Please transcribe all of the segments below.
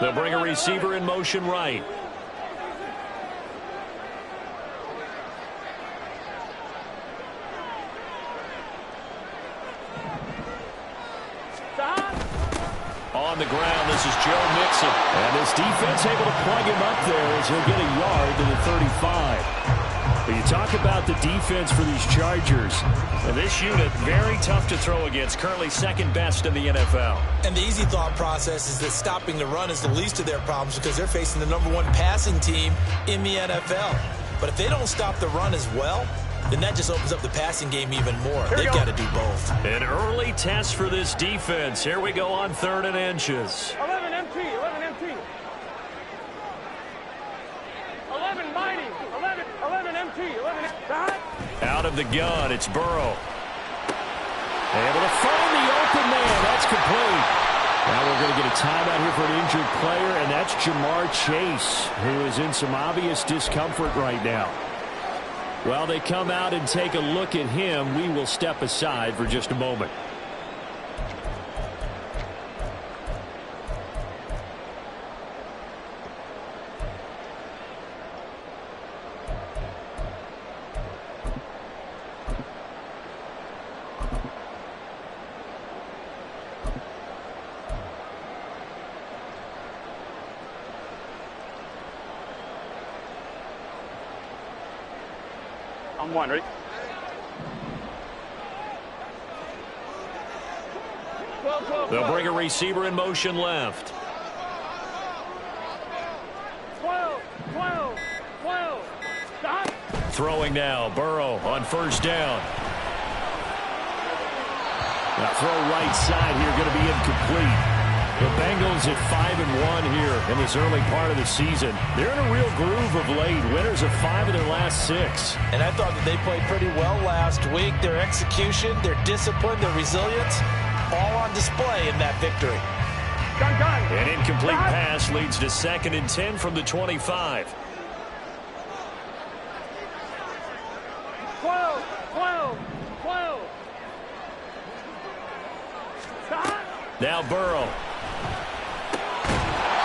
They'll bring a receiver in motion right. On the ground, this is Joe Mixon. And this defense able to plug him up there as he'll get a yard to the 35. But you talk about the defense for these Chargers. And this unit, very tough to throw against, currently second best in the NFL. And the easy thought process is that stopping the run is the least of their problems because they're facing the #1 passing team in the NFL. But if they don't stop the run as well, then that just opens up the passing game even more. They've got to do both. An early test for this defense. Here we go on 3rd and inches. 11 MT, 11 MT. 11 mighty, 11 MT, 11 MT. Out of the gun, it's Burrow. Able to find the open man. That's complete. Now we're going to get a timeout here for an injured player, and that's Jamar Chase, who is in some obvious discomfort right now. While they come out and take a look at him, we will step aside for just a moment. I'm one, ready? 12. They'll bring a receiver in motion left. 12. Stop. Throwing now, Burrow on 1st down. Now throw right side here, going to be incomplete. The Bengals at 5-1 here in this early part of the season. They're in a real groove of late. Winners of 5 of their last 6. And I thought that they played pretty well last week. Their execution, their discipline, their resilience, all on display in that victory. Gun. An incomplete pass leads to 2nd and 10 from the 25. 12. Stop. Now Burrow.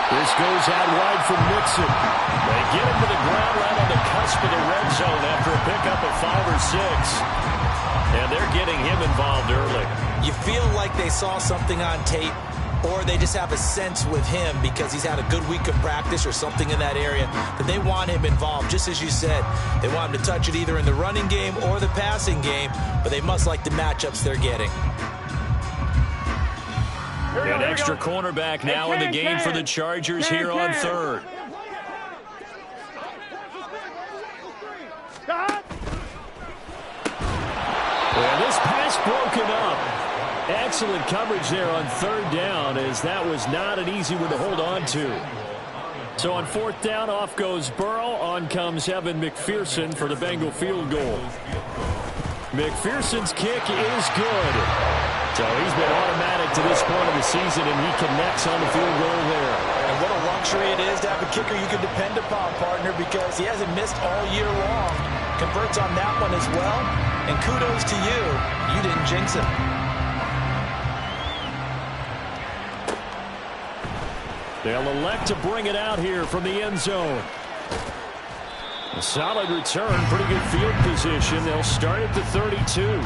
This goes out wide for Mixon. They get him to the ground right on the cusp of the red zone after a pickup of 5 or 6. And they're getting him involved early. You feel like they saw something on tape, or they just have a sense with him because he's had a good week of practice or something in that area that they want him involved. Just as you said, they want him to touch it either in the running game or the passing game, but they must like the matchups they're getting. An extra cornerback now in the game for the Chargers here on 3rd. And this pass broken up. Excellent coverage there on 3rd down, as that was not an easy one to hold on to. So on 4th down, off goes Burrow. On comes Evan McPherson for the Bengal field goal. McPherson's kick is good. So he's been automatic to this point of the season, and he connects on the field goal there. And what a luxury it is to have a kicker you can depend upon, partner, because he hasn't missed all year long. Converts on that one as well. And kudos to you. You didn't jinx him. They'll elect to bring it out here from the end zone. A solid return, pretty good field position. They'll start at the 32.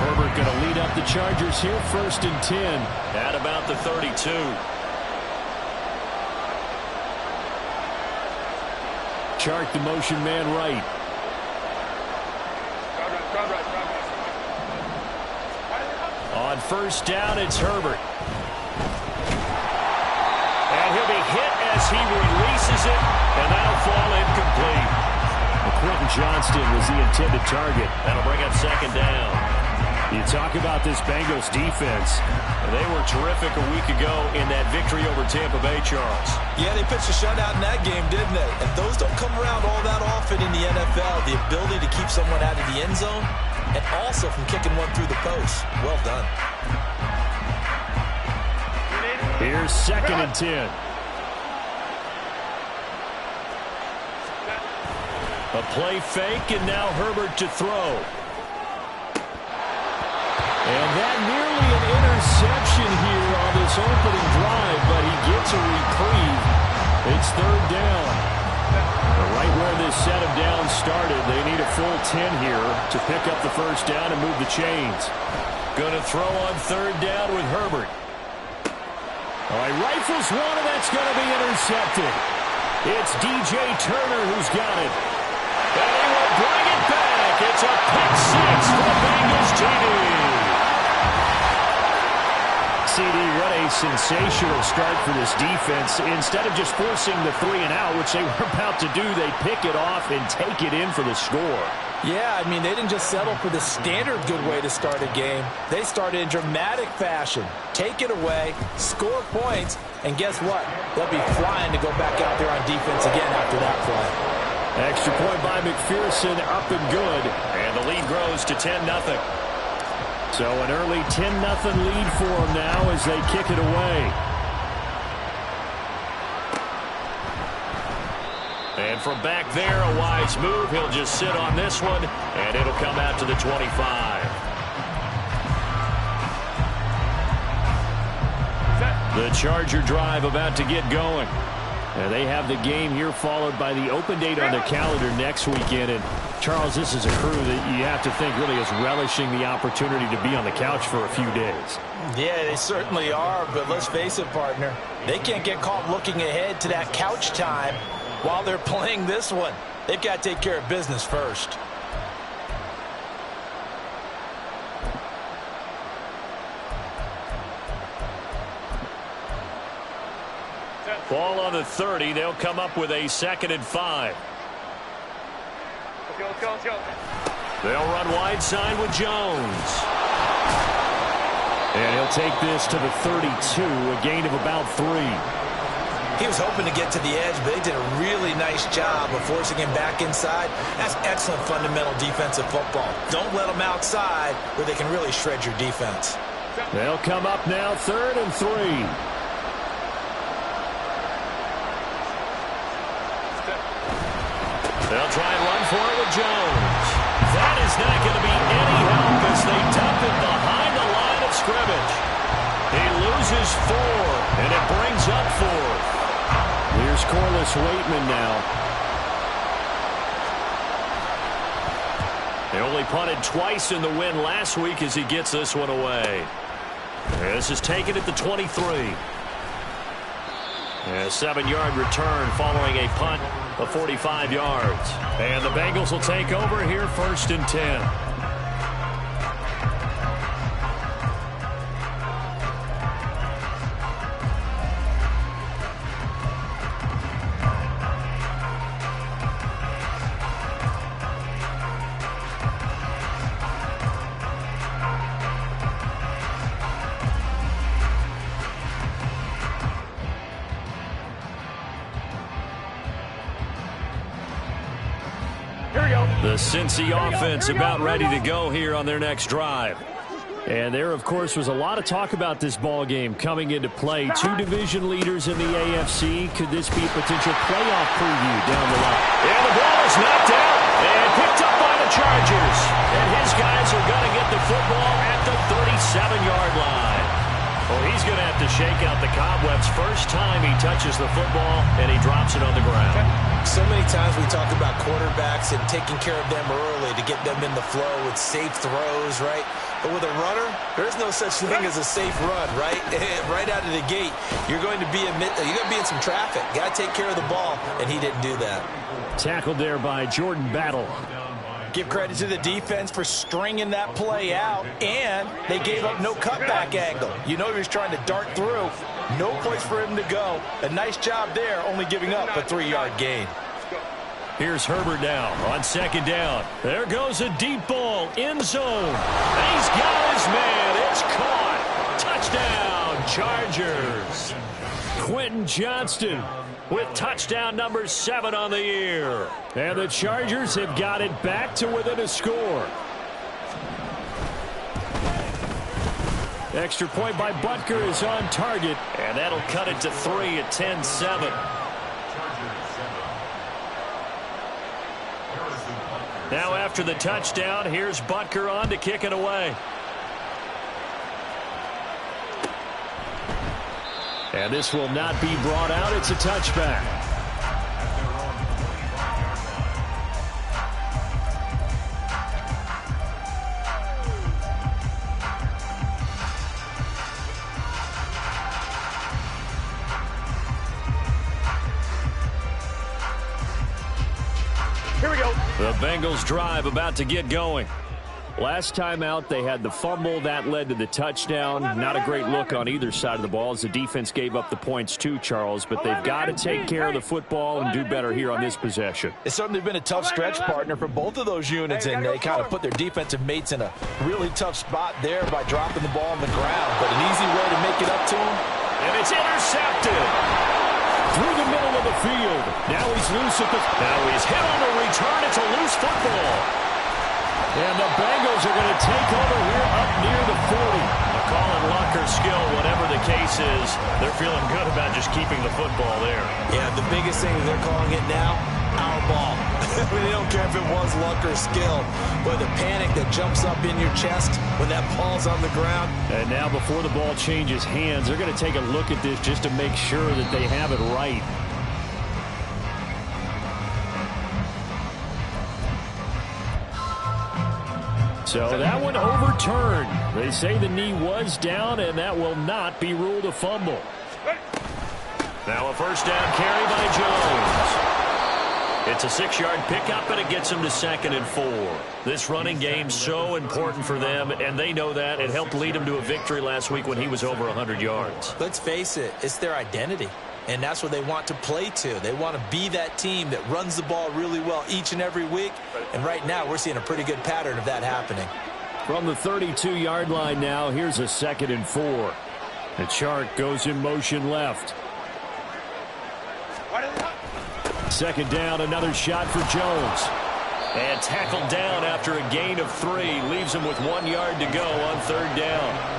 Herbert going to lead up the Chargers here, 1st and 10 at about the 32. Chart the motion man right. On 1st down, it's Herbert. And he'll be hit as he releases it, and that'll fall incomplete. Quentin Johnston was the intended target. That'll bring up 2nd down. You talk about this Bengals defense. They were terrific a week ago in that victory over Tampa Bay, Charles. Yeah, they pitched a shutout in that game, didn't they? And those don't come around all that often in the NFL. The ability to keep someone out of the end zone and also from kicking one through the post. Well done. Here's 2nd and 10. A play fake, and now Herbert to throw. And that nearly an interception here on this opening drive, but he gets a reprieve. It's 3rd down. Right where this set of downs started, they need a full 10 here to pick up the 1st down and move the chains. Going to throw on 3rd down with Herbert. All right, rifles one, and that's going to be intercepted. It's DJ Turner who's got it. And he will bring it back. It's a pick 6 for the Bengals TD. CD, what a sensational start for this defense. Instead of just forcing the 3-and-out, which they were about to do, they pick it off and take it in for the score. Yeah, I mean, they didn't just settle for the standard good way to start a game. They started in dramatic fashion. Take it away, score points, and guess what? They'll be flying to go back out there on defense again after that play. Extra point by McPherson, up and good. And the lead grows to 10-0. So an early 10-0 lead for them now as they kick it away. And from back there, a wise move. He'll just sit on this one, and it'll come out to the 25. The Charger drive about to get going. And they have the game here followed by the open date on their calendar next weekend. And Charles, this is a crew that you have to think really is relishing the opportunity to be on the couch for a few days. Yeah, they certainly are, but let's face it, partner. They can't get caught looking ahead to that couch time while they're playing this one. They've got to take care of business first. Ball on the 30. They'll come up with a 2nd and 5. Let's go. They'll run wide side with Jones. And he'll take this to the 32, a gain of about 3. He was hoping to get to the edge, but they did a really nice job of forcing him back inside. That's excellent fundamental defensive football. Don't let them outside where they can really shred your defense. They'll come up now 3rd and 3. They'll try and run for it with Jones. That is not going to be any help as they dump it behind the line of scrimmage. He loses 4, and it brings up 4th. Here's Corliss Waitman now. They only punted twice in the win last week as he gets this one away. This is taken at the 23. A 7-yard return following a punt of 45 yards. And the Bengals will take over here 1st and 10. The Cincy offense about ready to go here on their next drive. And there, of course, was a lot of talk about this ball game coming into play. 2 division leaders in the AFC. Could this be a potential playoff preview down the line? And the ball is knocked out and picked up by the Chargers. And his guys are going to get the football at the 37-yard line. Well, he's going to have to shake out the cobwebs first time he touches the football, and he drops it on the ground. So many times we talk about quarterbacks and taking care of them early to get them in the flow with safe throws, right? But with a runner, there's no such thing as a safe run, right? Right out of the gate, you're going to be in some traffic. Got to take care of the ball, and he didn't do that. Tackled there by Jordan Battle. Give credit to the defense for stringing that play out, and they gave up no cutback angle. You know he was trying to dart through. No place for him to go. A nice job there, only giving up a 3-yard gain. Here's Herbert now on 2nd down. There goes a deep ball, end zone. He's got his man. It's caught. Touchdown, Chargers. Quentin Johnston with touchdown number 7 on the year. And the Chargers have got it back to within a score. Extra point by Butker is on target, and that'll cut it to 3 at 10-7. Now after the touchdown, here's Butker on to kick it away. And this will not be brought out. It's a touchback. Here we go. The Bengals drive about to get going. Last time out, they had the fumble. That led to the touchdown. Not a great look on either side of the ball as the defense gave up the points too, Charles. But they've got to take care of the football and do better here on this possession. It's certainly been a tough stretch, partner, for both of those units, and they kind of put their defensive mates in a really tough spot there by dropping the ball on the ground. But an easy way to make it up to them. And it's intercepted. Through the middle of the field. Now he's loose at the... Now he's hit on the return. It's a loose football. And the Bengals are going to take over here up near the 40. A call and luck or skill, whatever the case is, they're feeling good about just keeping the football there. Yeah, the biggest thing that they're calling it now, our ball. I mean, they don't care if it was luck or skill. But the panic that jumps up in your chest when that ball's on the ground. And now before the ball changes hands, they're going to take a look at this just to make sure that they have it right. So that one overturned. They say the knee was down, and that will not be ruled a fumble. Now a first down carry by Jones. It's a 6-yard pickup, and it gets them to 2nd and 4. This running game's so important for them, and they know that. It helped lead them to a victory last week when he was over 100 yards. Let's face it, it's their identity. And that's what they want to play to. They want to be that team that runs the ball really well each and every week. And right now, we're seeing a pretty good pattern of that happening. From the 32-yard line now, here's a 2nd and 4. The Chark goes in motion left. 2nd down, another shot for Jones. And tackled down after a gain of 3. Leaves him with 1 yard to go on 3rd down.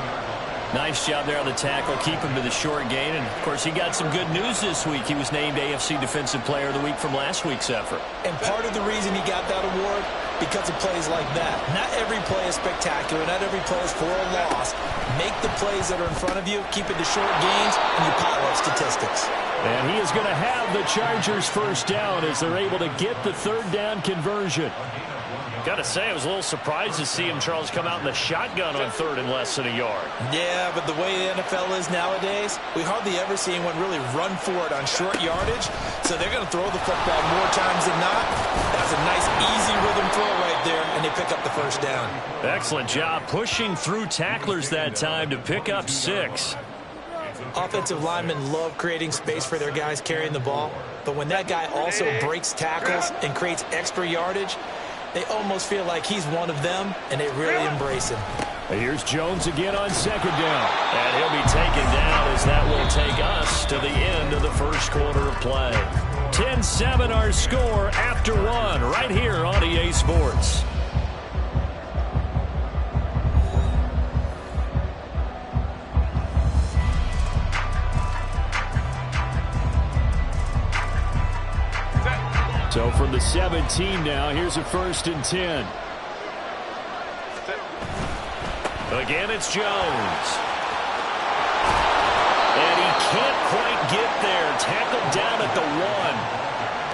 Nice job there on the tackle. Keep him to the short gain. And, of course, he got some good news this week. He was named AFC Defensive Player of the Week from last week's effort. And part of the reason he got that award, because of plays like that. Not every play is spectacular. Not every play is for a loss. Make the plays that are in front of you, keep it to short gains, and you pile up statistics. And he is going to have the Chargers first down as they're able to get the 3rd down conversion. Got to say, I was a little surprised to see him, Charles, come out in the shotgun on 3rd and less than a yard. Yeah, but the way the NFL is nowadays, we hardly ever see anyone really run for it on short yardage. So they're going to throw the football more times than not. That's a nice, easy rhythm throw right there, and they pick up the first down. Excellent job pushing through tacklers that time to pick up 6. Offensive linemen love creating space for their guys carrying the ball. But when that guy also breaks tackles and creates extra yardage, they almost feel like he's one of them, and they really embrace him. Here's Jones again on 2nd down. And he'll be taken down as that will take us to the end of the first quarter of play. 10-7 our score after 1 right here on EA Sports. So from the 17 now, here's a 1st and 10. Again, it's Jones. And he can't quite get there. Tackled down at the 1.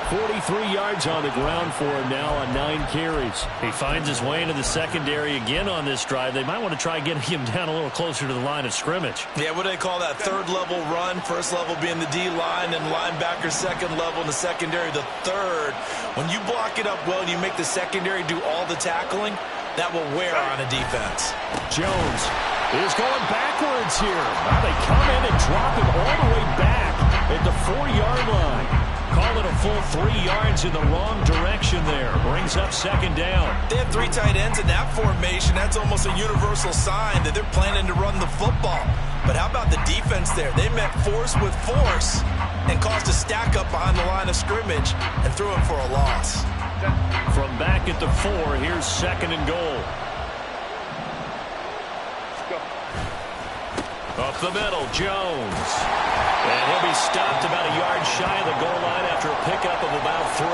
43 yards on the ground for him now on 9 carries. He finds his way into the secondary again on this drive. They might want to try getting him down a little closer to the line of scrimmage. Yeah, what do they call that? 3rd level run. 1st level being the D-line, and linebacker 2nd level in the secondary, the 3rd. When you block it up well and you make the secondary do all the tackling, that will wear on a defense. Jones is going backwards here. Now they come in and drop him all the way back at the 4-yard line. Call it a full 3 yards in the wrong direction there. Brings up 2nd down. They have 3 tight ends in that formation. That's almost a universal sign that they're planning to run the football. But how about the defense there? They met force with force and caused a stack up behind the line of scrimmage and threw him for a loss. From back at the 4, here's 2nd and goal. Up the middle, Jones. And he'll be stopped about a yard shy of the goal line after a pickup of about 3.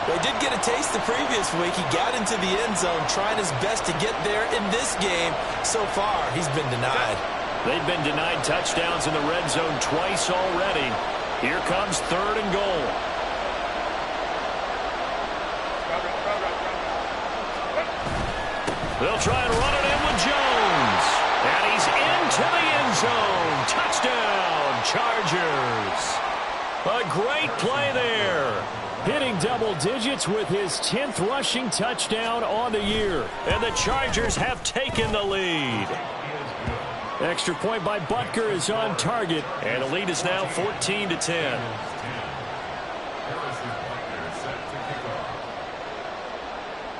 Well, he did get a taste the previous week. He got into the end zone trying his best to get there in this game. So far, he's been denied. They've been denied touchdowns in the red zone twice already. Here comes 3rd and goal. They'll try and run it in with Jones. And he's into the end zone. Touchdown, Chargers. A great play there. Hitting double digits with his 10th rushing touchdown on the year. And the Chargers have taken the lead. Extra point by Butker is on target. And the lead is now 14-10.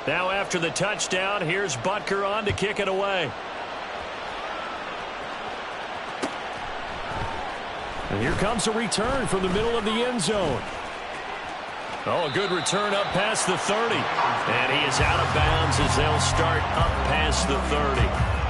Now after the touchdown, here's Butker on to kick it away. And here comes a return from the middle of the end zone. Oh, a good return up past the 30. And he is out of bounds as they'll start up past the 30.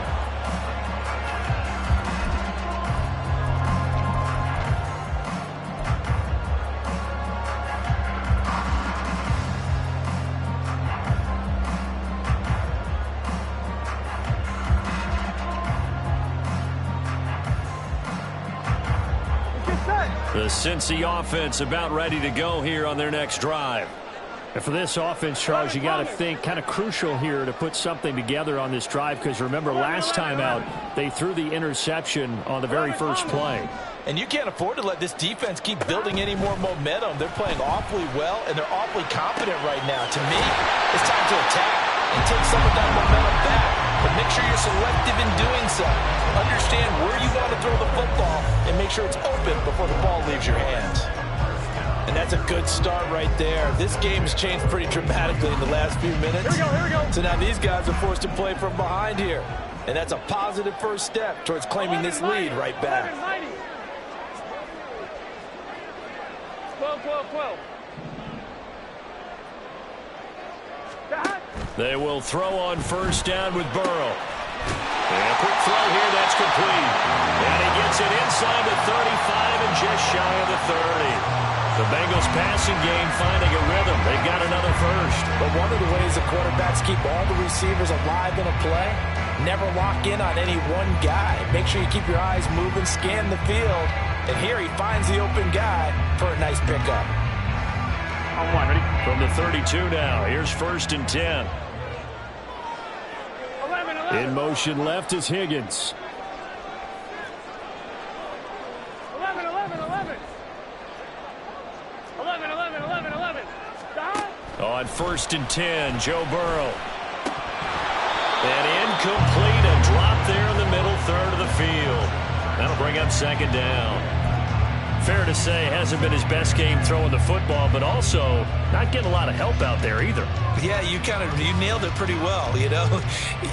The Cincy offense about ready to go here on their next drive. And for this offense, Charles, you got to think kind of crucial here to put something together on this drive, because remember last time out they threw the interception on the very first play. And you can't afford to let this defense keep building any more momentum. They're playing awfully well, and they're awfully confident right now. To me, it's time to attack and take some of that momentum back. But make sure you're selective in doing so. Understand where you want to throw the football and make sure it's open before the ball leaves your hands. And that's a good start right there. This game has changed pretty dramatically in the last few minutes. Here we go. So now these guys are forced to play from behind here. And that's a positive first step towards claiming this lead right back. 12. They will throw on first down with Burrow. And a quick throw here, that's complete. And he gets it inside the 35 and just shy of the 30. The Bengals passing game finding a rhythm. They've got another first. But one of the ways the quarterbacks keep all the receivers alive in a play, never lock in on any one guy. Make sure you keep your eyes moving, scan the field. And here he finds the open guy for a nice pickup. On one, ready? From the 32 now, here's 1st and 10. 11. In motion left is Higgins. 11. On 1st and 10, Joe Burrow. And incomplete, a drop there in the middle third of the field. That'll bring up 2nd down. Fair to say, hasn't been his best game throwing the football, but also not getting a lot of help out there either. Yeah, you nailed it pretty well, you know.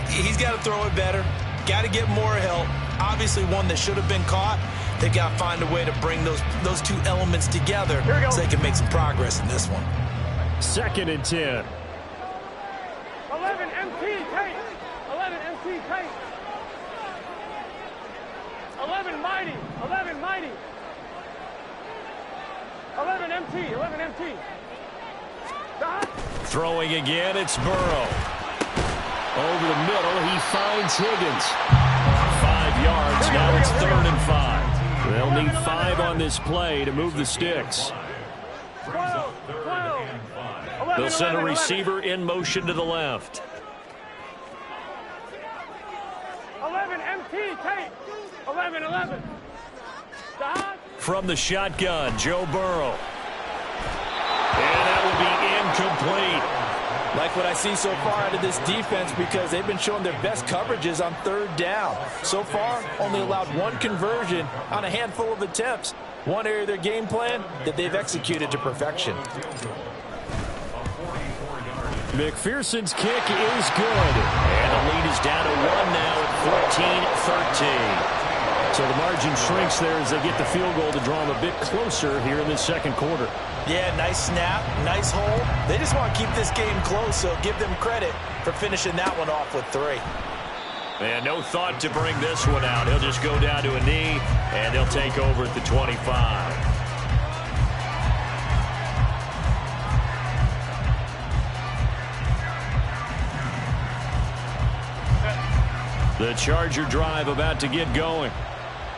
He's got to throw it better, got to get more help. Obviously one that should have been caught. They've got to find a way to bring those two elements together so they can make some progress in this one. 2nd and 10. 11 MT Tate. 11 MT Tate. 11 Mighty. 11 Mighty. 11 MT. Throwing again, it's Burrow. Over the middle, he finds Higgins. 5 yards, now it's 3rd and 5. They'll need 5 on this play to move the sticks. 12. They'll send a receiver in motion to the left. 11 MT Tate. 11. From the shotgun, Joe Burrow. And that will be incomplete. Like what I see so far out of this defense, because they've been showing their best coverages on 3rd down. So far, only allowed 1 conversion on a handful of attempts. One area of their game plan that they've executed to perfection. McPherson's kick is good. And the lead is down to 1 now at 14-13. So the margin shrinks there as they get the field goal to draw them a bit closer here in this 2nd quarter. Yeah, nice snap, nice hold. They just want to keep this game close, so give them credit for finishing that one off with 3. And no thought to bring this one out. He'll just go down to a knee, and they'll take over at the 25. The Charger drive about to get going.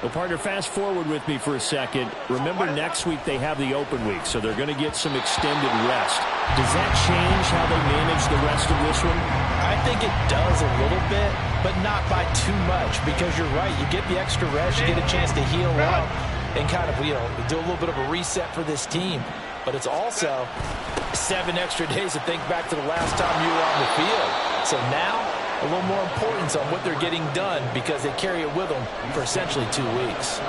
Well, partner, fast forward with me for a second. Remember, next week they have the open week, so they're going to get some extended rest. Does that change how they manage the rest of this one? I think it does a little bit, but not by too much, because you're right. You get the extra rest, you get a chance to heal up and kind of, do a little bit of a reset for this team. But it's also 7 extra days to think back to the last time you were on the field. So now, a little more importance on what they're getting done because they carry it with them for essentially 2 weeks.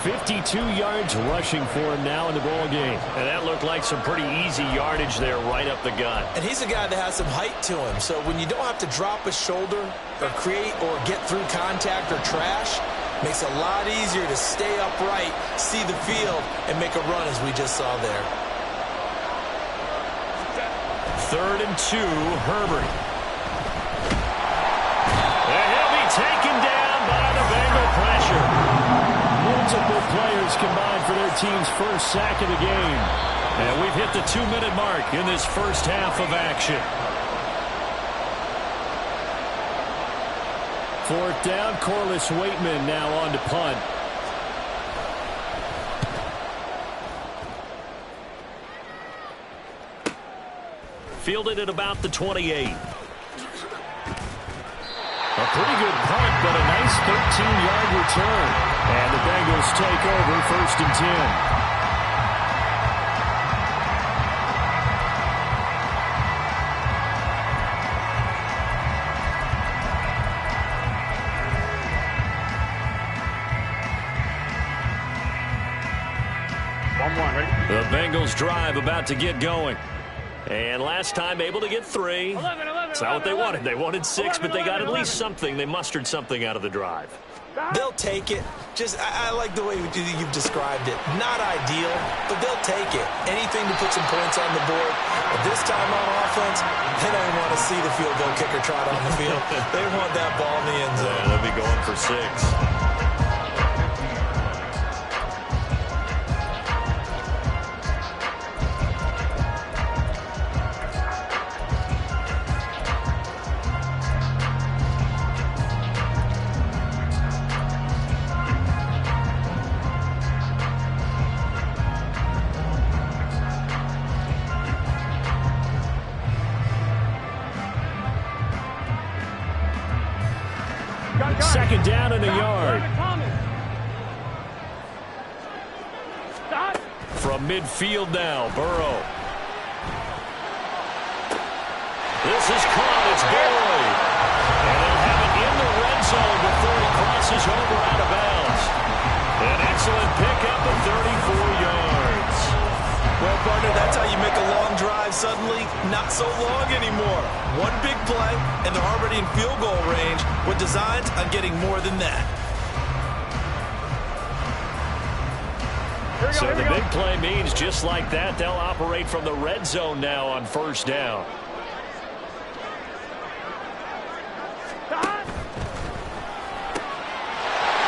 52 yards rushing for him now in the ball game. And that looked like some pretty easy yardage there right up the gut. And he's a guy that has some height to him. So when you don't have to drop a shoulder or create or get through contact or trash, makes it a lot easier to stay upright, see the field, and make a run as we just saw there. 3rd and 2, Herbert. Taken down by the Bengal pressure. Multiple players combined for their team's first sack of the game. And we've hit the 2-minute mark in this first half of action. 4th down, Corliss Waitman now on to punt. Fielded at about the 28. A pretty good punt, but a nice 13-yard return. And the Bengals take over 1st and 10. 1-1, ready? The Bengals drive about to get going. And last time able to get 3. 11, That's not what they wanted. They wanted 6, but they got at least something. They mustered something out of the drive. They'll take it. I like the way you've described it. Not ideal, but they'll take it. Anything to put some points on the board. But this time on offense, they don't want to see the field goal kicker trot on the field. They want that ball in the end zone. Yeah, they'll be going for 6. Second down and a yard. From midfield now, Burrow. This is caught. It's Boyd. And they'll have it in the red zone before he crosses over out of bounds. An excellent pickup of 34 yards. Well, partner, that's how you make a long drive suddenly not so long anymore. One big play, and they're already in field goal range with designs on getting more than that. So the big play means just like that, they'll operate from the red zone now on 1st down.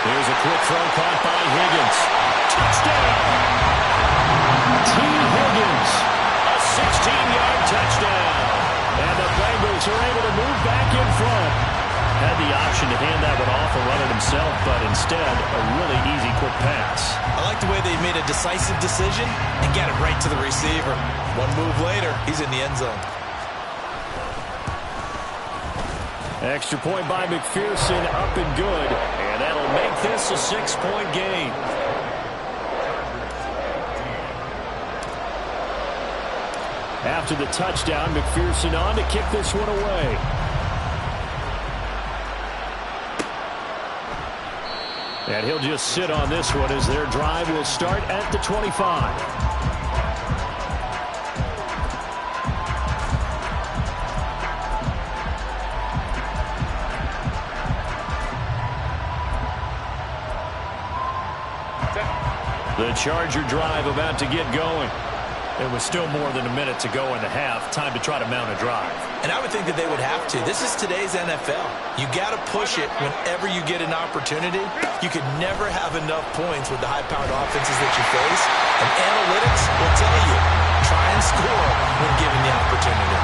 Here's a quick throw caught by Higgins. Touchdown! T. Higgins, a 16-yard touchdown. And the Bengals are able to move back in front. Had the option to hand that one off and run it himself, but instead, a really easy quick pass. I like the way they made a decisive decision and got it right to the receiver. One move later, he's in the end zone. Extra point by McPherson, up and good. And that'll make this a 6-point game. After the touchdown, McPherson on to kick this one away. And he'll just sit on this one as their drive will start at the 25. The Charger drive about to get going. It was still more than a minute to go in the half. Time to try to mount a drive. And I would think that they would have to. This is today's NFL. You got to push it whenever you get an opportunity. You could never have enough points with the high-powered offenses that you face. And analytics will tell you, try and score when given the opportunity.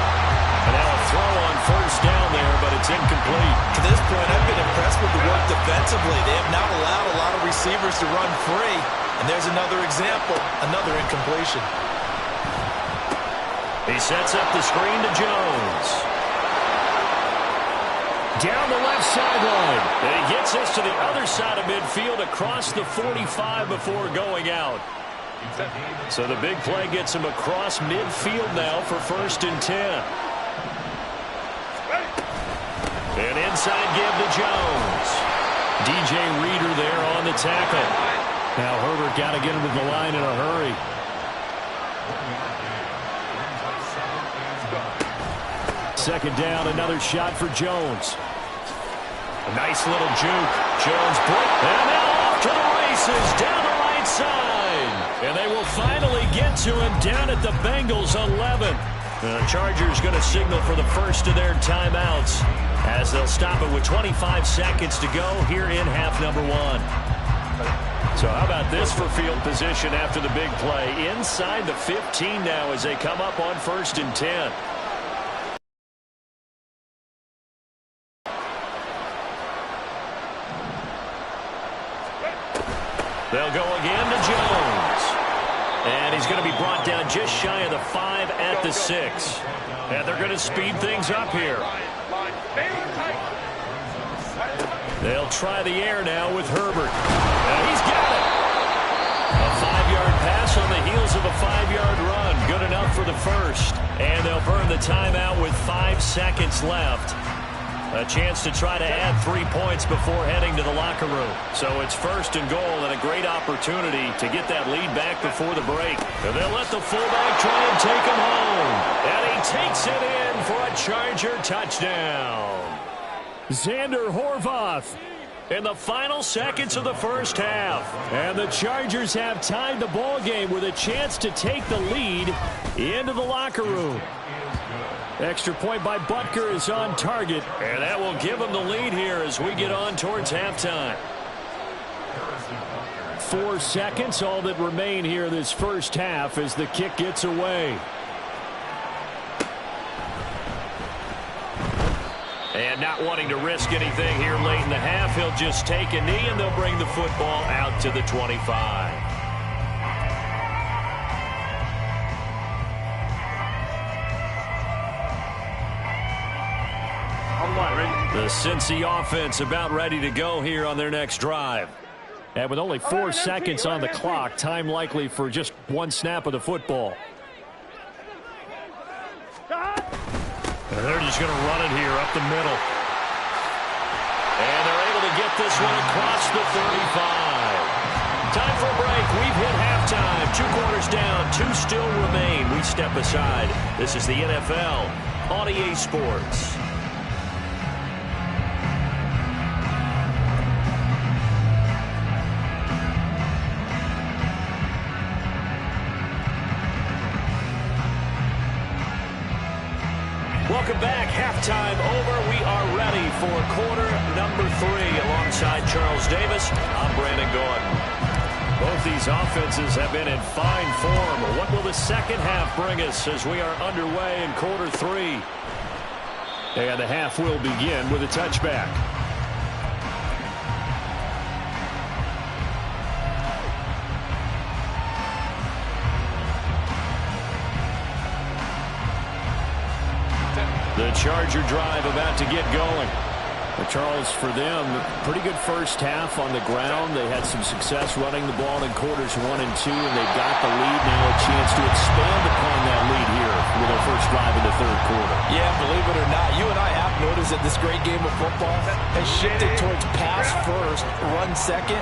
And now a throw on first down there, but it's incomplete. To this point, I've been impressed with the work defensively. They have not allowed a lot of receivers to run free. And there's another example, another incompletion. He sets up the screen to Jones. Down the left sideline. And he gets us to the other side of midfield across the 45 before going out. So the big play gets him across midfield now for 1st and 10. An inside give to Jones. DJ Reader there on the tackle. Now Herbert got to get him to the line in a hurry. Second down, another shot for Jones. A nice little juke. Jones break. And now off to the races down the right side. And they will finally get to him down at the Bengals 11. The Chargers going to signal for the first of their timeouts as they'll stop it with 25 seconds to go here in half number 1. So how about this for field position after the big play? Inside the 15 now as they come up on 1st and 10. They'll go again to Jones. And he's going to be brought down just shy of the 5 at the 6. And they're going to speed things up here. They'll try the air now with Herbert. And he's got it. A 5-yard pass on the heels of a 5-yard run. Good enough for the first. And they'll burn the timeout with 5 seconds left. A chance to try to add 3 points before heading to the locker room. So it's 1st and goal and a great opportunity to get that lead back before the break. And they'll let the fullback try and take him home. And he takes it in for a Charger touchdown. Xander Horvath in the final seconds of the first half. And the Chargers have tied the ball game with a chance to take the lead into the locker room. Extra point by Butker is on target, and that will give him the lead here as we get on towards halftime. 4 seconds, all that remain here this first half as the kick gets away. And not wanting to risk anything here late in the half, he'll just take a knee, and they'll bring the football out to the 25. The Cincy offense about ready to go here on their next drive. And with only 4 seconds on the clock, time likely for just 1 snap of the football. And they're just going to run it here up the middle. And they're able to get this one across the 35. Time for a break. We've hit halftime. 2 quarters down, 2 still remain. We step aside. This is the NFL on EA Sports. Welcome back. Halftime over. We are ready for quarter number 3 alongside Charles Davis. I'm Brandon Gordon. Both these offenses have been in fine form. What will the second half bring us as we are underway in quarter 3? And the half will begin with a touchback. The Charger drive about to get going. But Charles, for them, pretty good first half on the ground. They had some success running the ball in quarters 1 and 2, and they've got the lead now, a chance to expand upon that lead here with their first drive in the 3rd quarter. Yeah, believe it or not, you and I have noticed that this great game of football has shifted towards pass first, run second.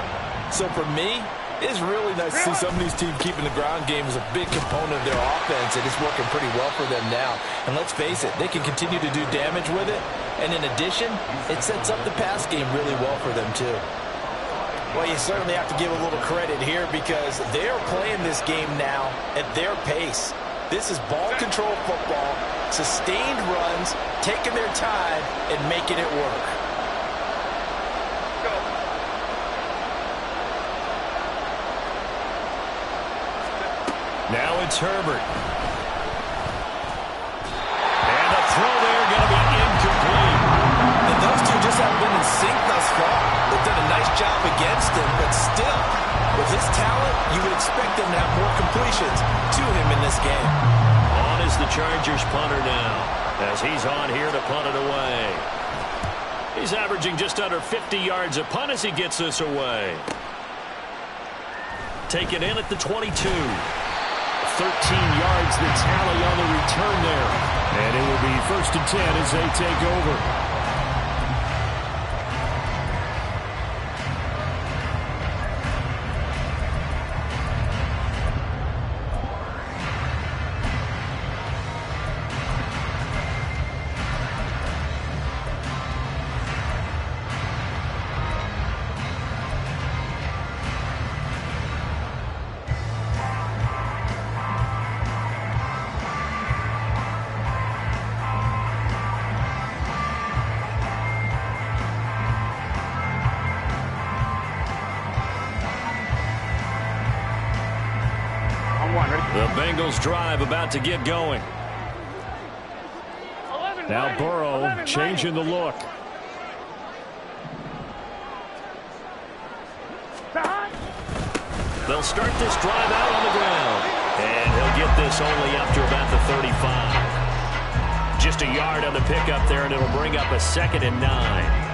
So for me, it's really nice to see some of these teams keeping the ground game as a big component of their offense, and it's working pretty well for them now. And let's face it, they can continue to do damage with it. And in addition, it sets up the pass game really well for them, too. Well, you certainly have to give a little credit here because they're playing this game now at their pace. This is ball control football, sustained runs, taking their time, and making it work. Now it's Herbert. And the throw there going to be incomplete. And those two just haven't been in sync thus far. They've done a nice job against him, but still, with his talent, you would expect them to have more completions to him in this game. On is the Chargers punter now, as he's on here to punt it away. He's averaging just under 50 yards a punt as he gets this away. Take it in at the 22. 13 yards the tally on the return there. And it will be 1st and 10 as they take over. The Bengals drive about to get going. Now Burrow changing the look. They'll start this drive out on the ground. And he'll get this only up to about the 35. Just a yard on the pickup there, and it'll bring up a 2nd and 9.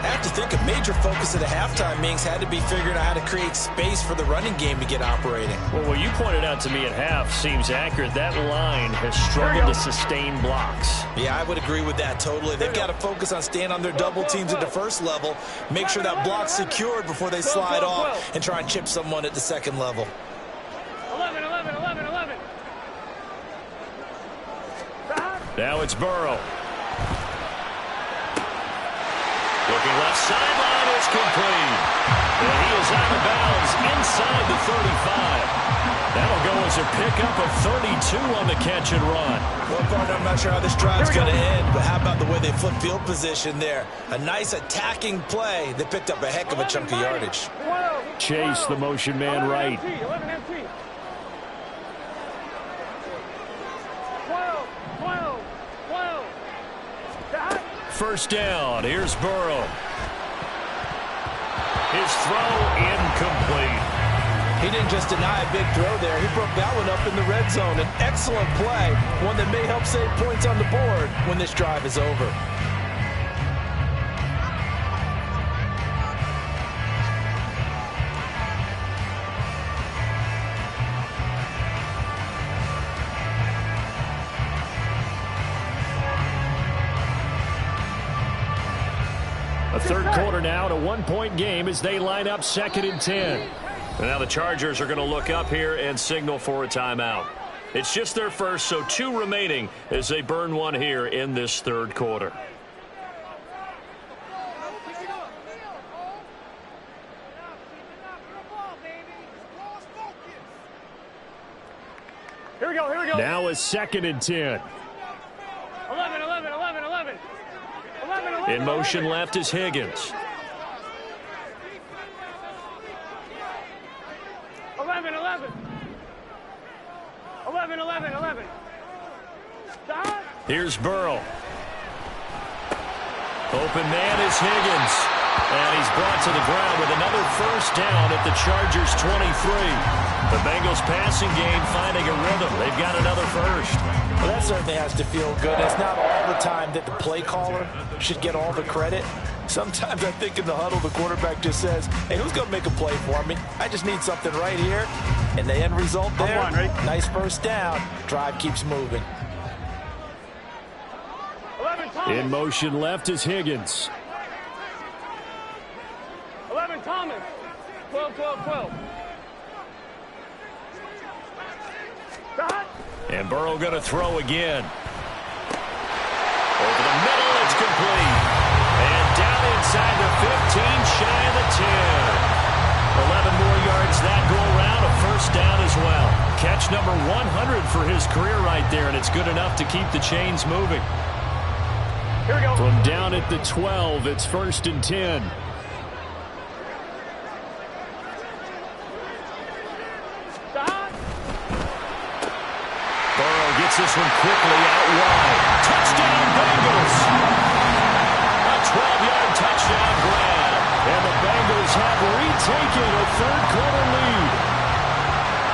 I have to think a major focus of the halftime meetings had to be figuring out how to create space for the running game to get operating. Well, what you pointed out to me at half seems accurate. That line has struggled to sustain blocks. Yeah, I would agree with that totally. They've got to focus on staying on their double teams at the first level, make sure that block's secured before they slide off and try and chip someone at the second level. 11, 11, 11, 11. Now it's Burrow. Looking left sideline, is complete. And he is out of bounds inside the 35. That'll go as a pickup of 32 on the catch and run. Well, partner, I'm not sure how this drive's going to end, but how about the way they flip field position there? A nice attacking play. They picked up a heck of a chunk of yardage. Chase, the motion man, right. 11 MT. 12, 12, 12. First down. Here's Burrow. His throw incomplete. He didn't just deny a big throw there. He broke that one up in the red zone. An excellent play, one that may help save points on the board when this drive is over. A third quarter now, and a one-point game as they line up 2nd and 10. And now the Chargers are going to look up here and signal for a timeout. It's just their first, so 2 remaining as they burn one here in this third quarter. Here we go, here we go. Now a 2nd and 10. 11, 11, 11, 11. 11, 11. In motion left is Higgins. 11, 11. 11, 11, 11. Here's Burrow. Open man is Higgins. And he's brought to the ground with another first down at the Chargers' 23. The Bengals passing game finding a rhythm. They've got another first. Well, that certainly has to feel good. It's not all the time that the play caller should get all the credit. Sometimes I think in the huddle, the quarterback just says, hey, who's going to make a play for me? I just need something right here. And the end result there, nice first down. Drive keeps moving. In motion left is Higgins. 11, Thomas. 12, 12, 12. And Burrow going to throw again. Over the middle, it's complete. And down inside the 15, shy of the 10. 11 more yards that go around, a first down as well. Catch That's number 100 for his career right there, and it's good enough to keep the chains moving. Here we go. From down at the 12, it's 1st and 10. Stop. Burrow gets this one quickly out wide. Touchdown, Bengals! A 12-yard touchdown grab. And the Bengals have retaken a third-quarter lead.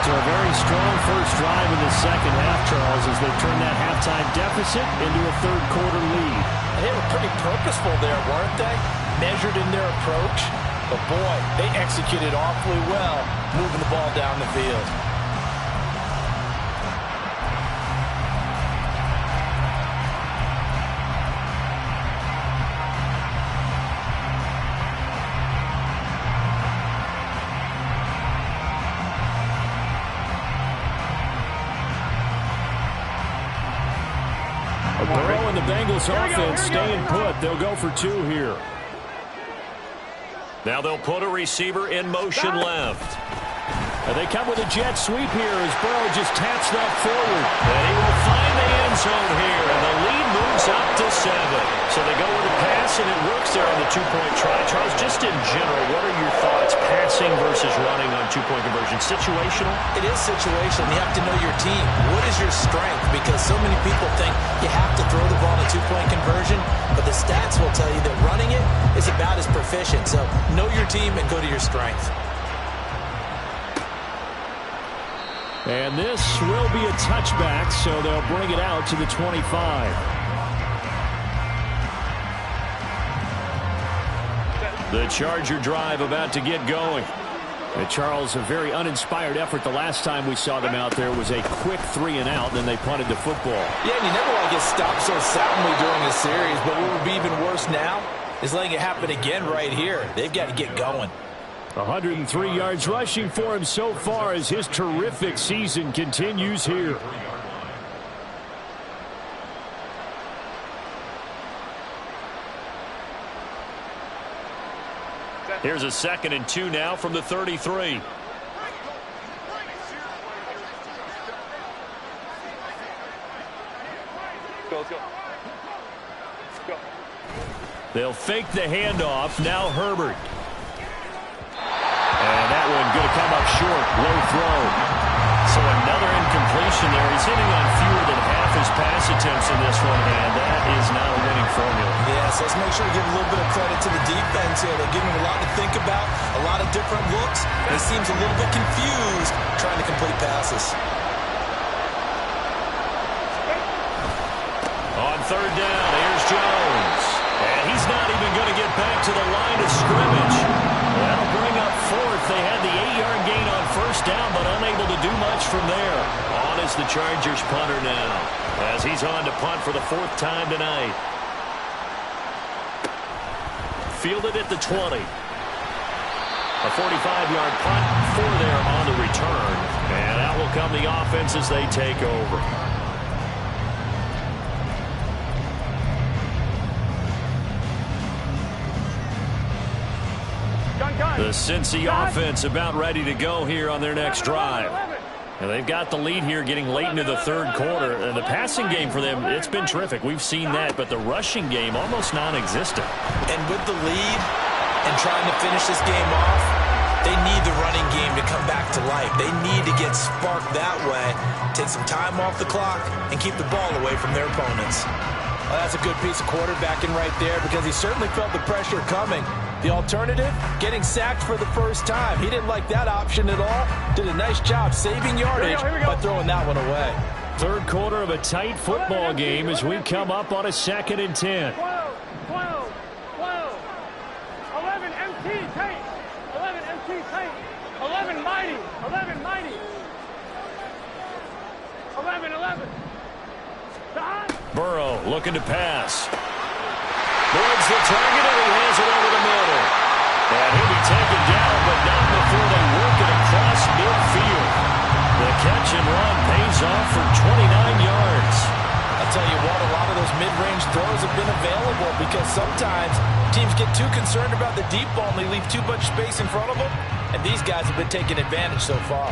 So a very strong first drive in the second half, Charles, as they turn that halftime deficit into a third-quarter lead. They were pretty purposeful there, weren't they? Measured in their approach. But, boy, they executed awfully well moving the ball down the field. Burrow and the Bengals offense staying put. They'll go for 2 here. Now they'll put a receiver in motion left. And they come with a jet sweep here as Burrow just taps that forward. And he will find the end zone here, and the lead moves up to 7. So they go with a pass, and it works there on the 2-point try. Charles, just in general, what are your thoughts, passing versus running on 2-point conversion? Situational? It is situational. You have to know your team. What is your strength? Because so many people think you have to throw the ball in a 2-point conversion, but the stats will tell you that running it is about as proficient. So know your team and go to your strength. And this will be a touchback, so they'll bring it out to the 25. The Charger drive about to get going. And Charles, a very uninspired effort the last time we saw them out there was a quick 3-and-out, and then they punted the football. Yeah, and you never want to get stopped so soundly during a series, but what would be even worse now is letting it happen again right here. They've got to get going. 103 yards rushing for him so far as his terrific season continues here. Here's a 2nd and 2 now from the 33. Go, let's go. Go. They'll fake the handoff. Now Herbert. And that one going to come up short. Low throw. So another incompletion there. He's hitting on fewer than half his pass attempts in this one, and that is not a winning formula. Yeah, so let's make sure we give a little bit of credit to the defense here. They're giving him a lot to think about, a lot of different looks, and he seems a little bit confused trying to complete passes. On 3rd down, here's Jones. And he's not even going to get back to the line of scrimmage. That'll bring up 4th. They had the 8-yard gain on 1st down, but unable to do much from there. On is the Chargers punter now, as he's on to punt for the 4th time tonight. Fielded at the 20. A 45-yard punt, 4 there on the return. And out will come the offense as they take over. The Cincy offense about ready to go here on their next drive. And they've got the lead here getting late into the 3rd quarter. And the passing game for them, it's been terrific. We've seen that, but the rushing game almost non-existent. And with the lead and trying to finish this game off, they need the running game to come back to life. They need to get sparked that way, take some time off the clock, and keep the ball away from their opponents. Well, that's a good piece of quarterbacking right there because he certainly felt the pressure coming. The alternative, getting sacked for the first time. He didn't like that option at all. Did a nice job saving yardage by throwing that one away. 3rd quarter of a tight football game as we come up on a 2nd and 10. 12, 12, 12. 11 MT tight. 11 MT tight. 11 mighty. 11 mighty. 11, 11. Stop. Burrow looking to pass. Boards the target, and he hands it over the middle. And he'll be taken down, but not before they work it across midfield. The catch and run pays off for 29 yards. I'll tell you what, a lot of those mid-range throws have been available because sometimes teams get too concerned about the deep ball and they leave too much space in front of them. And these guys have been taking advantage so far.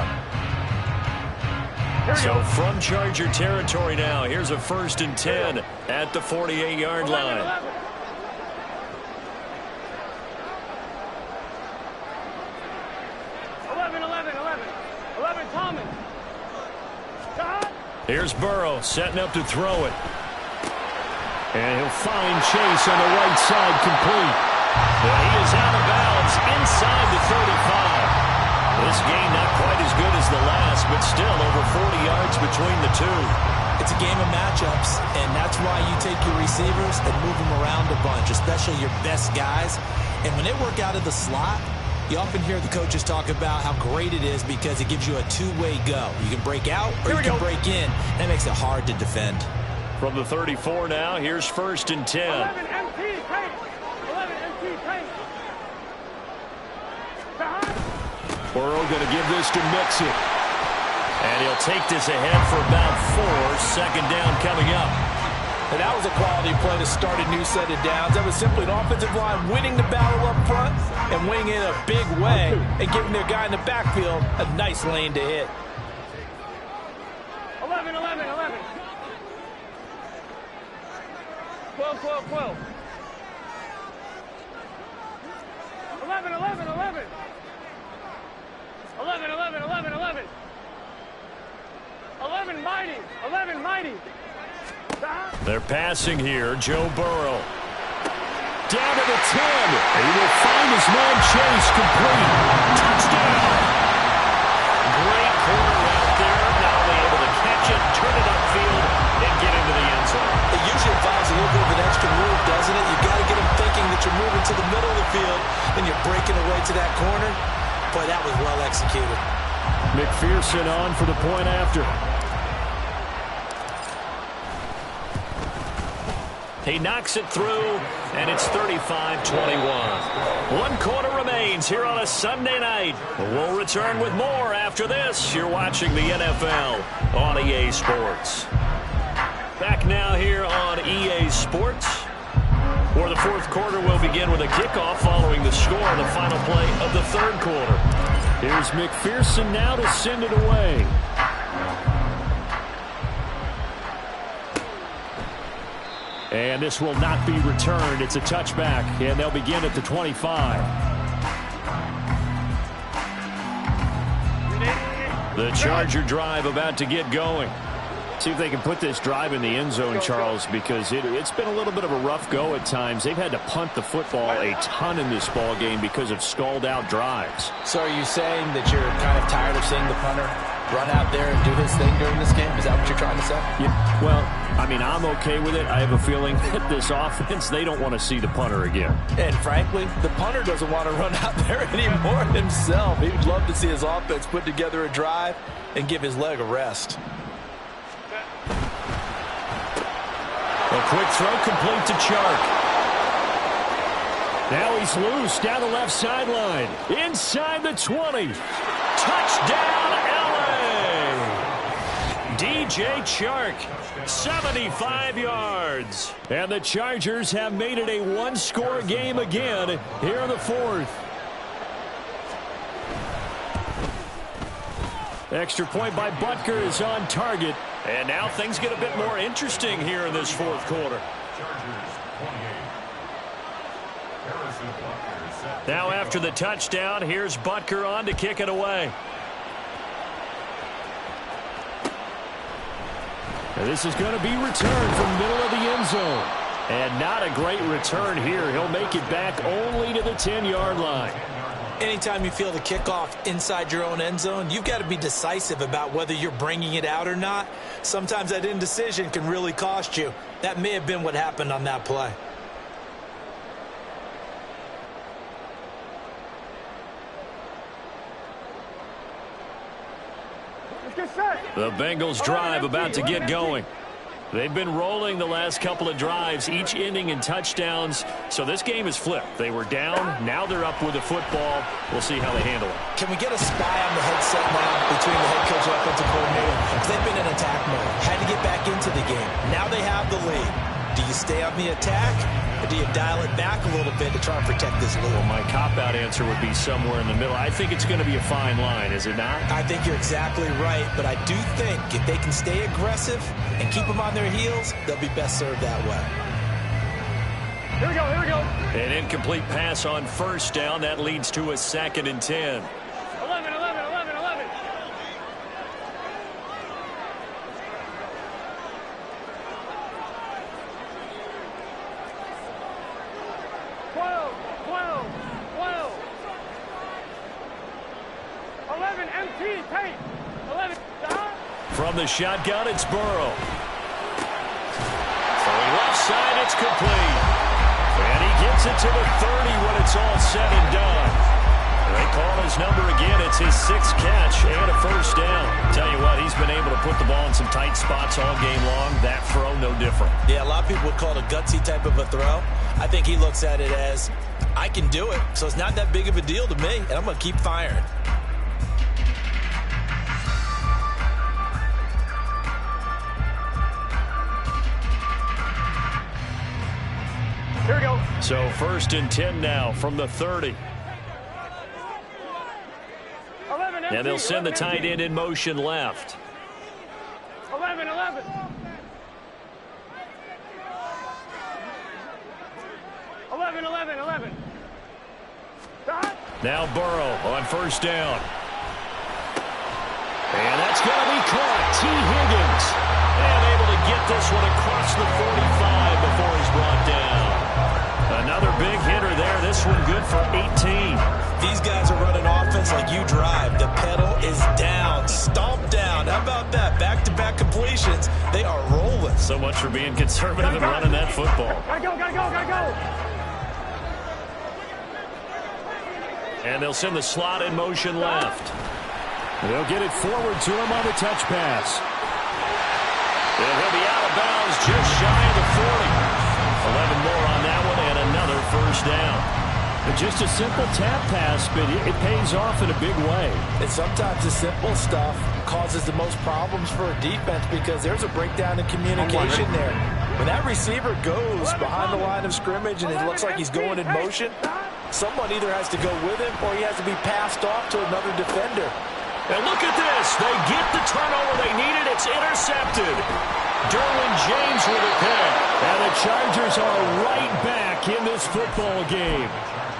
So from Charger territory now, here's a 1st and 10 at the 48-yard line. 11, Thomas. Here's Burrow setting up to throw it. And he'll find Chase on the right side, complete. Well, he is out of bounds inside the 35. This game not quite as good as the last, but still over 40 yards between the two. It's a game of matchups, and that's why you take your receivers and move them around a bunch, especially your best guys. And when they work out of the slot, you often hear the coaches talk about how great it is because it gives you a two-way go. You can break out or you can break in. That makes it hard to defend. From the 34 now, here's 1st and 10. 11 MT, Tate. 11 MT, Tate. Burrow going to give this to Mixon. And he'll take this ahead for about 4. 2nd down coming up. And that was a quality play to start a new set of downs. That was simply an offensive line winning the battle up front and winning it in a big way and giving their guy in the backfield a nice lane to hit. 11. 12. 11. 11 mighty. 11 mighty. They're passing here. Joe Burrow. Down to the 10. He will find his man Chase, complete. Touchdown. Great corner out there. Not only able to catch it, turn it upfield, and get into the end zone. It usually involves a little bit of an extra move, doesn't it? You've got to get him thinking that you're moving to the middle of the field, and you're breaking away to that corner. Boy, that was well executed. McPherson on for the point after. He knocks it through, and it's 35-21. 1 quarter remains here on a Sunday night. We'll return with more after this. You're watching the NFL on EA Sports. Back now here on EA Sports, where the 4th quarter will begin with a kickoff following the score on the final play of the 3rd quarter. Here's McPherson now to send it away. And this will not be returned. It's a touchback, and they'll begin at the 25. The Charger drive about to get going. See if they can put this drive in the end zone, Charles, because it's been a little bit of a rough go at times. They've had to punt the football a ton in this ball game because of stalled-out drives. So are you saying that you're kind of tired of seeing the punter run out there and do his thing during this game? Is that what you're trying to say? Yeah, well, I mean, I'm okay with it. I have a feeling that this offense, they don't want to see the punter again. And frankly, the punter doesn't want to run out there anymore himself. He would love to see his offense put together a drive and give his leg a rest. A quick throw complete to Chark. Now he's loose down the left sideline. Inside the 20. Touchdown, LA! DJ Chark, 75 yards. And the Chargers have made it a one-score game again here in the 4th. Extra point by Butker is on target. And now things get a bit more interesting here in this 4th quarter. Now after the touchdown, here's Butker on to kick it away. And this is going to be returned from the middle of the end zone. And not a great return here. He'll make it back only to the 10-yard line. Anytime you feel the kickoff inside your own end zone, you've got to be decisive about whether you're bringing it out or not. Sometimes that indecision can really cost you. That may have been what happened on that play. The Bengals drive about to get going. They've been rolling the last couple of drives, each ending in touchdowns. So this game is flipped. They were down. Now they're up with the football. We'll see how they handle it. Can we get a spy on the headset now between the head coach and offensive coordinator? Because they've been in attack mode. Had to get back into the game. Now they have the lead. Do you stay on the attack, or do you dial it back a little bit to try and protect this lead? Well, my cop-out answer would be somewhere in the middle. I think it's going to be a fine line, is it not? I think you're exactly right, but I do think if they can stay aggressive and keep them on their heels, they'll be best served that way. Here we go, here we go. An incomplete pass on first down. That leads to a 2nd and 10. 11, 11, 11, 11. 12, 12, 12. 11, MT, tape. 11, down. From the shotgun, it's Burrow. Throwing left side, it's complete. And he gets it to the 30 when it's all said and done. They call his number again. It's his 6th catch and a first down. Tell you what, he's been able to put the ball in some tight spots all game long. That throw, no different. Yeah, a lot of people would call it a gutsy type of a throw. I think he looks at it as, I can do it, so it's not that big of a deal to me, and I'm going to keep firing. Here we go. So 1st and 10 now from the 30. 11, MT, And they'll send the 11, tight MT. end in motion left. 11, 11. 11, 11, 11. Dot. Now Burrow on first down. And that's going to be caught. T. Higgins. And able to get this one across the 45 before he's brought down. Another big hitter there. This one good for 18. These guys are running offense like you drive. The pedal is down, stomped down. How about that? Back-to-back completions. They are rolling. So much for being conservative and running that football. Gotta go, gotta go, gotta go. And they'll send the slot in motion left. They'll get it forward to him on the touch pass. And he'll be out of bounds just shy of the 40. 11 more on that one and another first down. But just a simple tap pass, but it pays off in a big way. And sometimes the simple stuff causes the most problems for a defense because there's a breakdown in communication there. When that receiver goes behind the line of scrimmage and it looks like he's going in motion, someone either has to go with him or he has to be passed off to another defender. And look at this. They get the turnover they needed. It's intercepted. Derwin James with a pick. And the Chargers are right back in this football game.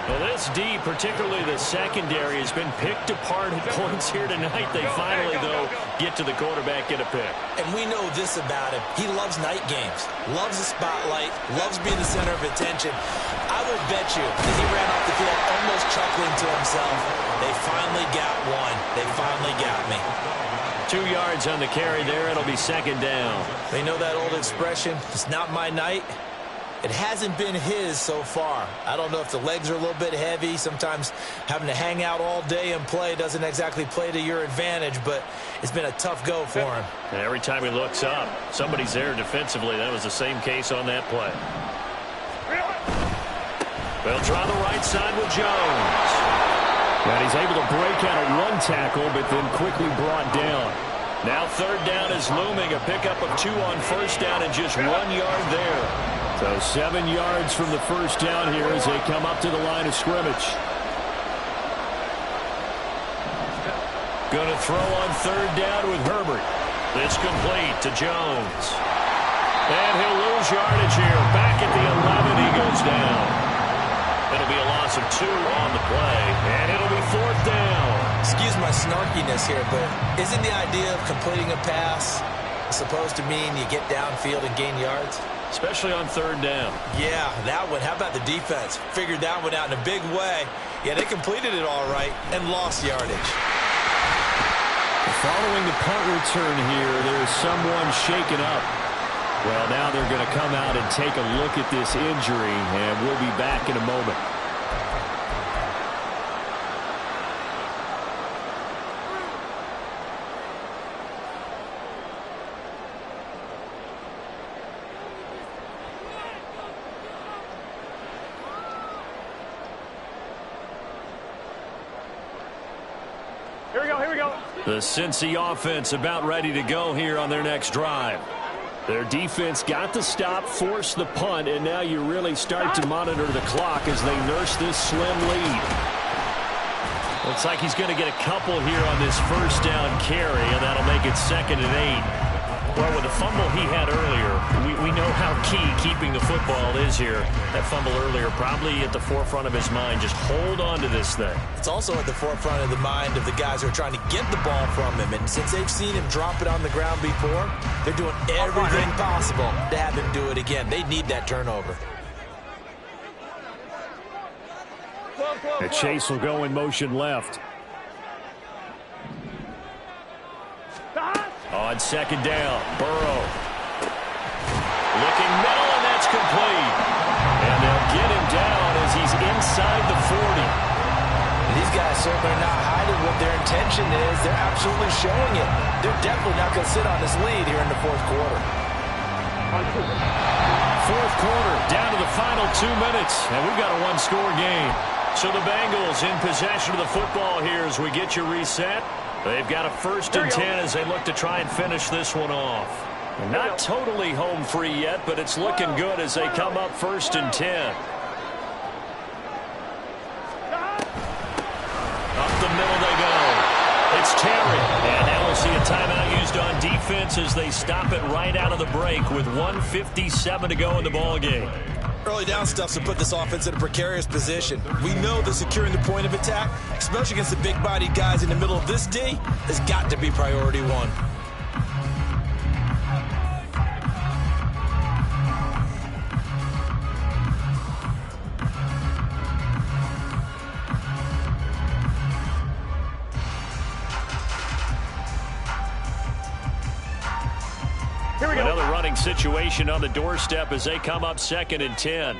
Well, this D, particularly the secondary, has been picked apart at points here tonight. They finally, though, get to the quarterback, get a pick. And we know this about him. He loves night games, loves the spotlight, loves being the center of attention. I will bet you that he ran off the field almost chuckling to himself. They finally got one. They finally got me. 2 yards on the carry there. It'll be 2nd down. They know that old expression, it's not my night. It hasn't been his so far. I don't know if the legs are a little bit heavy. Sometimes having to hang out all day and play doesn't exactly play to your advantage, but it's been a tough go for him. And every time he looks up, somebody's there defensively. That was the same case on that play. They'll try the right side with Jones. And he's able to break out of one tackle, but then quickly brought down. Now 3rd down is looming. A pickup of 2 on first down and just 1 yard there. So 7 yards from the first down here as they come up to the line of scrimmage. Going to throw on 3rd down with Herbert. It's complete to Jones. And he'll lose yardage here. Back at the 11, he goes down. It'll be a loss of 2 on the play, and it'll be 4th down. Excuse my snarkiness here, but isn't the idea of completing a pass supposed to mean you get downfield and gain yards? Especially on 3rd down. Yeah, that one. How about the defense? Figured that one out in a big way. Yeah, they completed it all right and lost yardage. Following the punt return here, there's someone shaken up. Well, now they're going to come out and take a look at this injury, and we'll be back in a moment. Here we go, here we go. The Cincy offense about ready to go here on their next drive. Their defense got the stop, forced the punt, and now you really start to monitor the clock as they nurse this slim lead. Looks like he's going to get a couple here on this first down carry, and that'll make it 2nd and 8. Well, with the fumble he had earlier, we know how key keeping the football is here. That fumble earlier probably at the forefront of his mind. Just hold on to this thing. It's also at the forefront of the mind of the guys who are trying to get the ball from him. And since they've seen him drop it on the ground before, they're doing everything possible to have him do it again. They need that turnover. And Chase will go in motion left. On 2nd down, Burrow. Looking middle, and that's complete. And they'll get him down as he's inside the 40. These guys certainly are not hiding what their intention is. They're absolutely showing it. They're definitely not going to sit on this lead here in the 4th quarter. 4th quarter, down to the final 2 minutes, and we've got a one-score game. So the Bengals in possession of the football here as we get you reset. They've got a 1st and 10 as they look to try and finish this one off. Not totally home free yet, but it's looking good as they come up 1st and 10. Up the middle they go. It's Terry. And now we'll see a timeout used on defense as they stop it right out of the break with 1:57 to go in the ballgame. Early down stuff to put this offense in a precarious position. We know that securing the point of attack, especially against the big-bodied guys in the middle of this D, has got to be priority one. Another running situation on the doorstep as they come up 2nd and 10.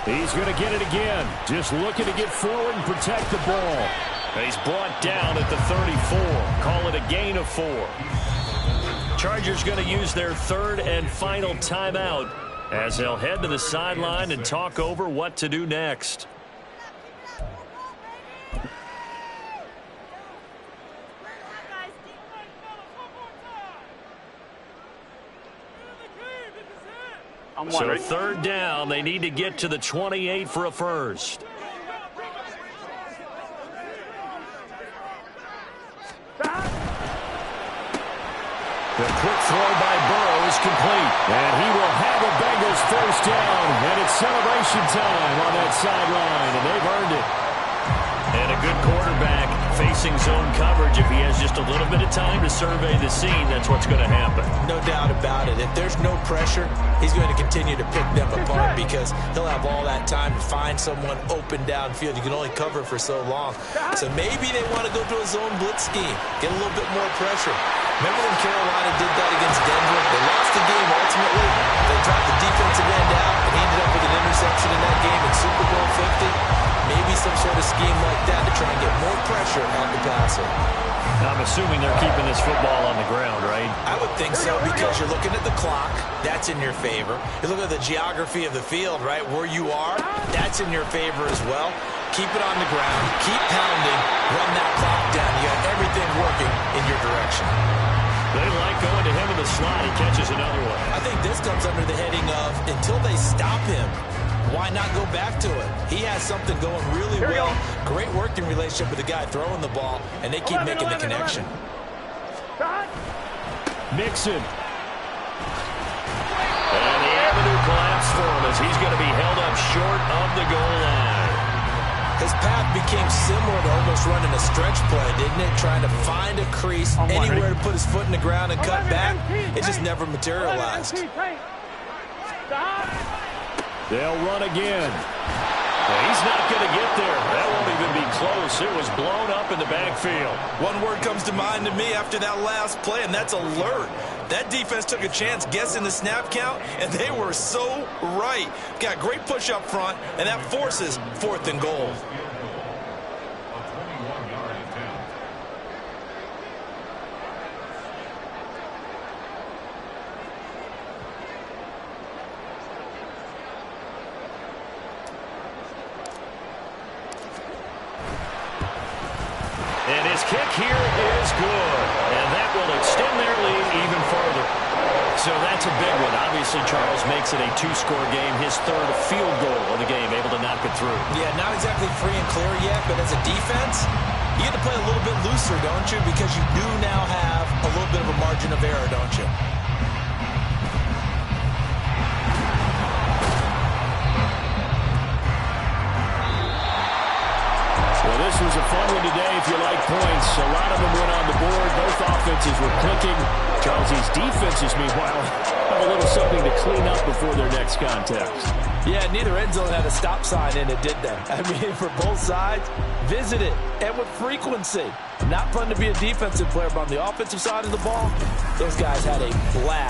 He's going to get it again. Just looking to get forward and protect the ball. He's brought down at the 34. Call it a gain of 4. Chargers going to use their 3rd and final timeout as they'll head to the sideline and talk over what to do next. So 3rd down, they need to get to the 28 for a first. The quick throw by Burrow is complete. And he will have a Bengals 1st down. And it's celebration time on that sideline. And they've earned it. And a good quarterback facing zone coverage. If he has just a little bit of time to survey the scene, that's what's going to happen. No doubt about it. If there's no pressure, he's going to continue to pick them apart because he'll have all that time to find someone open downfield. You can only cover for so long. So maybe they want to go to a zone blitz scheme, get a little bit more pressure. Remember when Carolina did that against Denver? They lost the game ultimately. They dropped the defensive end out and ended up with an interception in that game in Super Bowl 50. Maybe some sort of scheme like that to try and get more pressure on the passer. I'm assuming they're keeping this football on the ground, right? I would think so because you're looking at the clock. That's in your favor. You look at the geography of the field, right? Where you are, that's in your favor as well. Keep it on the ground. Keep pounding. Run that clock down. You have everything working in your direction. They like going to him in the slot. He catches another one. I think this comes under the heading of until they stop him, why not go back to it? He has something going really well. Great working relationship with the guy throwing the ball, and they keep making the connection. Mixon. And the avenue collapsed for him as he's going to be held up short of the goal line. His path became similar to almost running a stretch play, didn't it? Trying to find a crease, anywhere to put his foot in the ground and cut back. It just never materialized. They'll run again. He's not going to get there. That won't even be close. It was blown up in the backfield. One word comes to mind to me after that last play, and that's alert. That defense took a chance guessing the snap count, and they were so right. Got great push up front, and that forces 4th and goal. And his kick here is good. And that Will it extend their lead even further? So that's a big one. Obviously, Charles makes it a two-score game. His third field goal of the game, able to knock it through. Yeah, not exactly free and clear yet, but as a defense, you get to play a little bit looser, don't you? Because you do now have a little bit of a margin of error, don't you? Well, this was a fun one today if you like points. A lot of them went on the board. Both offenses were clicking. Charles's defenses, meanwhile, have a little something to clean up before their next contest. Yeah, neither end zone had a stop sign in it, did they? I mean, for both sides, visit it, and with frequency. Not fun to be a defensive player, but on the offensive side of the ball, those guys had a blast.